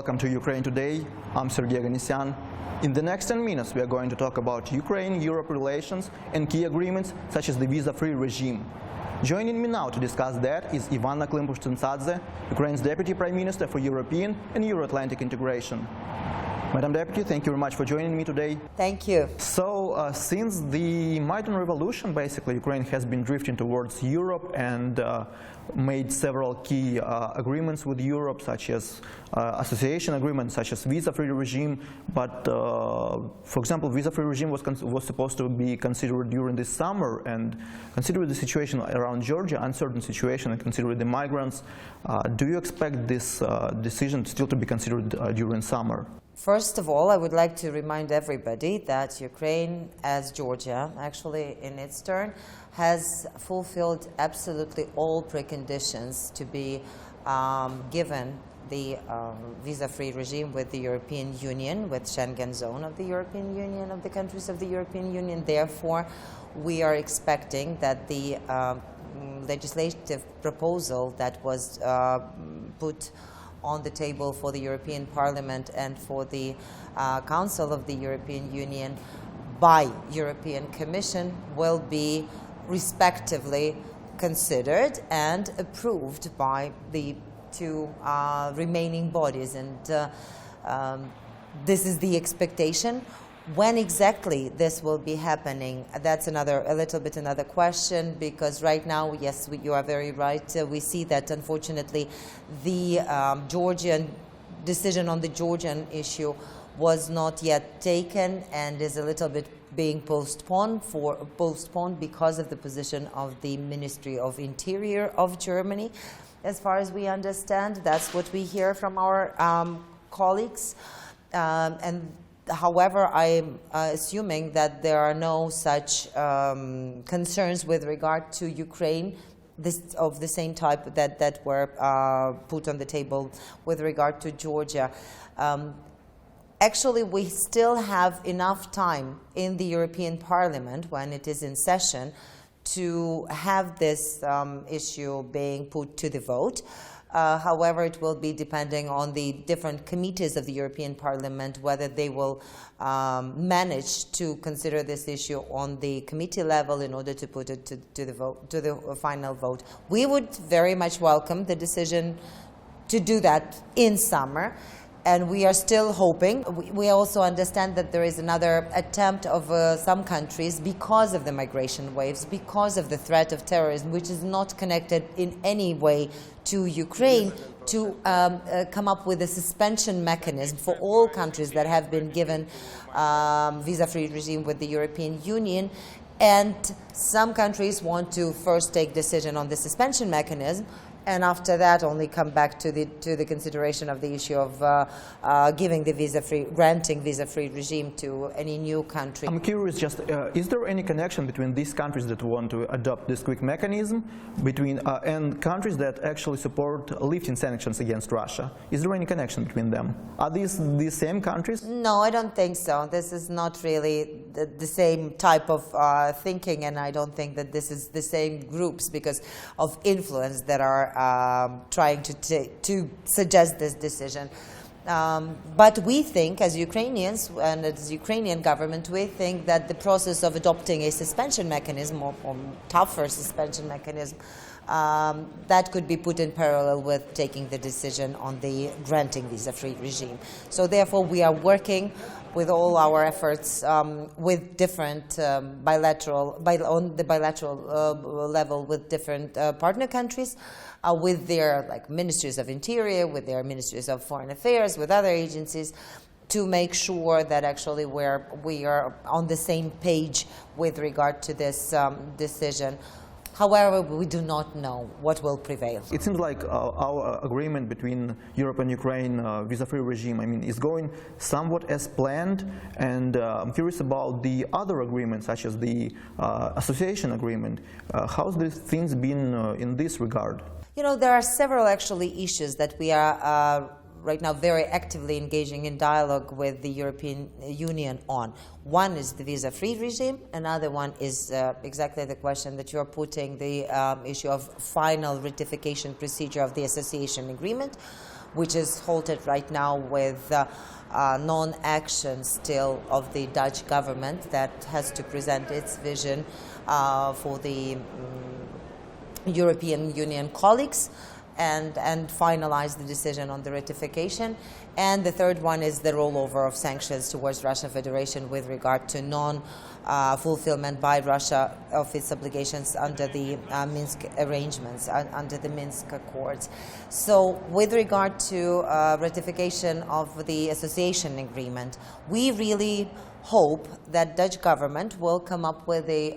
welcome to Ukraine Today. I'm Sergey Ganisyan. In the next 10 minutes, we are going to talk about Ukraine-Europe relations and key agreements such as the visa-free regime. Joining me now to discuss that is Ivanna Klympush-Tsintsadze, Ukraine's Deputy Prime Minister for European and Euroatlantic Integration. Madam Deputy, thank you very much for joining me today. Thank you. So, since the Maidan Revolution, basically, Ukraine has been drifting towards Europe and made several key agreements with Europe, such as association agreements, such as visa-free regime. But, for example, visa-free regime was supposed to be considered during this summer. And considering the situation around Georgia, uncertain situation, and considering the migrants, do you expect this decision still to be considered during summer? First of all, I would like to remind everybody that Ukraine, as Georgia, actually in its turn, has fulfilled absolutely all preconditions to be given the visa-free regime with the European Union, with Schengen zone of the European Union, of the countries of the European Union. Therefore, we are expecting that the legislative proposal that was put on the table for the European Parliament and for the Council of the European Union by European Commission will be respectively considered and approved by the two remaining bodies, and this is the expectation. When exactly this will be happening, that's a little bit another question, because right now, yes, you are very right. We see that, unfortunately, the Georgian decision on the Georgian issue was not yet taken and is a little bit being postponed because of the position of the Ministry of Interior of Germany. As far as we understand, that's what we hear from our colleagues. However, I'm assuming that there are no such concerns with regard to Ukraine of the same type that were put on the table with regard to Georgia. Actually, we still have enough time in the European Parliament, when it is in session, to have this issue being put to the vote. However, it will be depending on the different committees of the European Parliament whether they will manage to consider this issue on the committee level in order to put it to the final vote. We would very much welcome the decision to do that in summer, and we are still hoping. We also understand that there is another attempt of some countries, because of the migration waves, because of the threat of terrorism, which is not connected in any way to Ukraine, to come up with a suspension mechanism for all countries that have been given visa-free regime with the European Union. And some countries want to first take decision on the suspension mechanism, and after that only come back to the consideration of the issue of granting visa-free regime to any new country. I'm curious, just is there any connection between these countries that want to adopt this quick mechanism and countries that actually support lifting sanctions against Russia? Is there any connection between them? Are these the same countries? No, I don't think so. This is not really the same type of thinking, and I don't think that this is the same groups because of influence that are trying to suggest this decision. But we think, as Ukrainians and as Ukrainian government, we think that the process of adopting a suspension mechanism, or tougher suspension mechanism, that could be put in parallel with taking the decision on the granting visa-free regime. So therefore, we are working with all our efforts with different on the bilateral level with different partner countries, with their ministries of interior, with their ministries of foreign affairs, with other agencies, to make sure that actually we are on the same page with regard to this decision. However, we do not know what will prevail. It seems like our agreement between Europe and Ukraine, visa-free regime, is going somewhat as planned. And I'm curious about the other agreements, such as the association agreement. How's these things been in this regard? You know, there are several actually issues that we are right now very actively engaging in dialogue with the European Union on. One is the visa-free regime. Another one is exactly the question that you're putting, the issue of final ratification procedure of the association agreement. which is halted right now with non-action still of the Dutch government that has to present its vision for the European Union colleagues and finalize the decision on the ratification. And the third one is the rollover of sanctions towards Russian Federation with regard to non-fulfillment by Russia of its obligations under the Minsk arrangements, under the Minsk Accords. So with regard to ratification of the association agreement, we really hope that Dutch government will come up with a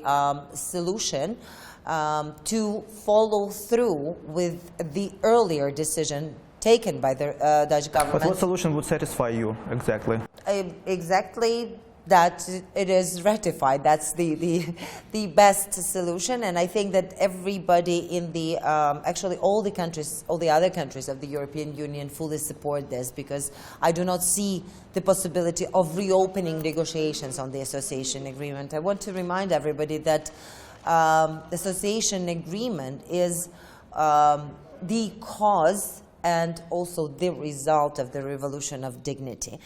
solution to follow through with the earlier decision taken by the Dutch government. But what solution would satisfy you exactly? Exactly that it is ratified. That's the best solution, and I think that everybody in the actually all the other countries of the European Union fully support this, because I do not see the possibility of reopening negotiations on the association agreement. I want to remind everybody that the association agreement is the cause and also the result of the revolution of dignity.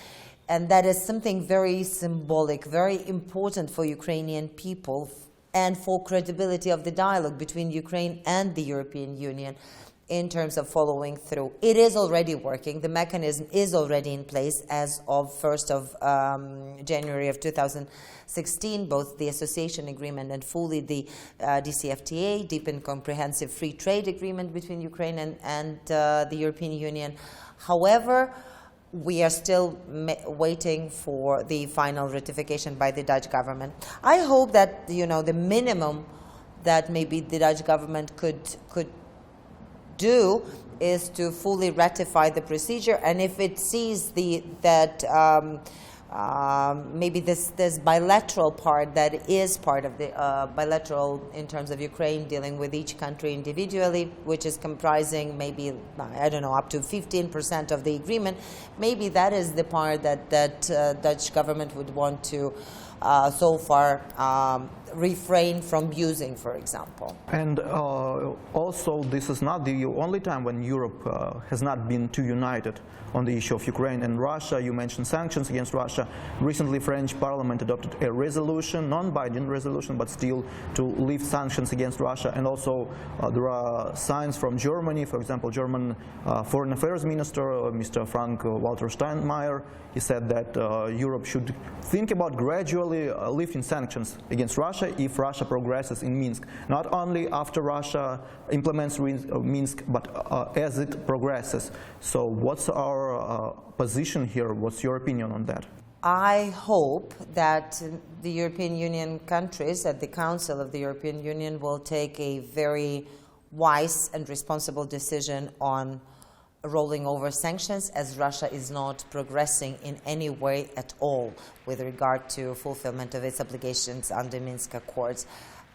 And that is something very symbolic, very important for Ukrainian people and for credibility of the dialogue between Ukraine and the European Union in terms of following through. It is already working. The mechanism is already in place as of 1st of January of 2016, both the association agreement and fully the DCFTA, Deep and Comprehensive Free Trade Agreement between Ukraine and the European Union. However, we are still waiting for the final ratification by the Dutch government. I hope that, the minimum that maybe the Dutch government could do is to fully ratify the procedure, and if it sees that maybe this bilateral part that is part of the bilateral in terms of Ukraine dealing with each country individually, which is comprising maybe, I don't know, up to 15% of the agreement, maybe that is the part that Dutch government would want to so far refrain from using, for example. And also, this is not the only time when Europe has not been too united on the issue of Ukraine and Russia. You mentioned sanctions against Russia. Recently, French Parliament adopted a resolution, non-binding resolution, but still to lift sanctions against Russia. And also, there are signs from Germany. For example, German Foreign Affairs Minister, Mr. Frank-Walter Steinmeier, he said that Europe should think about gradually lifting sanctions against Russia if Russia progresses in Minsk. Not only after Russia implements Minsk, but as it progresses. So what's our position here? What's your opinion on that? I hope that the European Union countries at the Council of the European Union will take a very wise and responsible decision on rolling over sanctions, as Russia is not progressing in any way at all with regard to fulfillment of its obligations under Minsk Accords.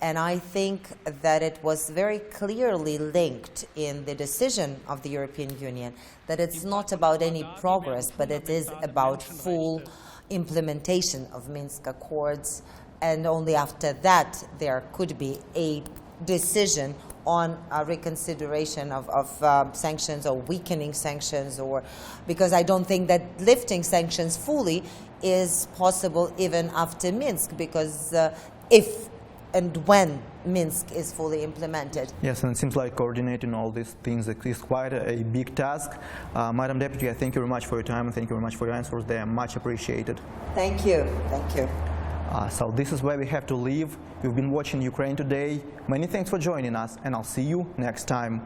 And I think that it was very clearly linked in the decision of the European Union that it's not about any progress, but it is about full implementation of Minsk Accords. And only after that there could be a decision on a reconsideration of sanctions or weakening sanctions, or because I don't think that lifting sanctions fully is possible even after Minsk, because if and when Minsk is fully implemented. Yes, and it seems like coordinating all these things is quite a big task. Madam Deputy, I thank you very much for your time, and thank you very much for your answers. They are much appreciated. Thank you. Thank you. So this is where we have to leave. You've been watching Ukraine Today. Many thanks for joining us, and I'll see you next time.